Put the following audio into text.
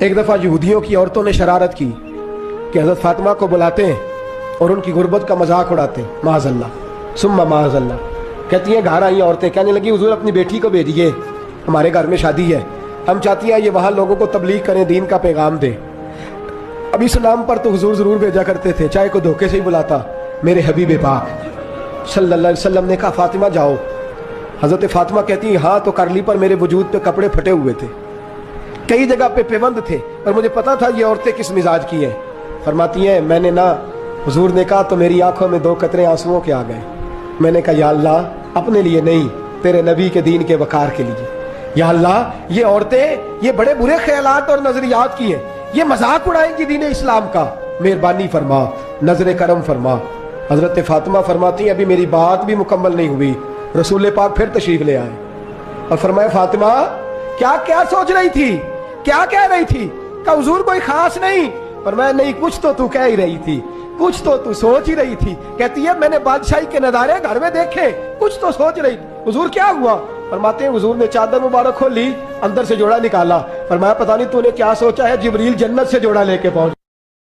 ایک دفعہ یہودیوں کی عورتوں نے شرارت کی کہ حضرت فاطمہ کو بلاتے ہیں اور ان کی غربت کا مذاق اڑاتے ہیں، معاذ اللہ ثم معاذ اللہ۔ کہتی ہیں گھر آئی عورتیں کہنے لگی حضور اپنی بیٹی کو بھیجیے، ہمارے گھر میں شادی ہے، ہم چاہتی ہیں یہ وہاں لوگوں کو تبلیغ کریں، دین کا پیغام دیں۔ اب اس نام پر تو حضور ضرور بھیجا کرتے تھے، چاہے کوئی دھوکے سے ہی بلاتا۔ میرے حبیب پاک صلی اللہ علیہ وسلم نے کہا فاطمہ جاؤ۔ حضرت فاطمہ کہتی ہیں ہاں تو کر لی، پر میرے وجود پہ کپڑے پھٹے ہوئے تھے، کئی جگہ پہ پیوند تھے، اور مجھے پتا تھا یہ عورتیں کس مزاج کی ہیں۔ فرماتی ہیں میں نے نہ، حضور نے کہا تو میری آنکھوں میں 2 قطرے آنسوؤں کے آ گئے۔ میں نے کہا یا اللہ اپنے لیے نہیں، تیرے نبی کے دین کے وقار کے لیے۔ یا اللہ یہ عورتیں یہ بڑے برے خیالات اور نظریات کی ہیں، یہ مذاق اڑائیں گی دین اسلام کا، مہربانی فرما، نظر کرم فرما۔ حضرت فاطمہ فرماتی ہیں ابھی میری بات بھی مکمل نہیں ہوئی، رسول پاک پھر تشریف لے آئے اور فرمایا فاطمہ کیا کیا سوچ رہی تھی، کیا کہہ رہی تھی؟ کہ حضور کوئی خاص نہیں۔ فرمایا نہیں کچھ تو کہہ ہی رہی تھی، کچھ تو سوچ ہی رہی تھی۔ کہتی ہے میں نے بادشاہی کے نظارے گھر میں دیکھے، کچھ تو سوچ رہی تھی۔ حضور کیا ہوا؟ فرماتے ہیں حضور نے چادر مبارک کھولی، اندر سے جوڑا نکالا، فرمایا پتہ نہیں تو نے کیا سوچا ہے، جبریل جنت سے جوڑا لے کے پہنچ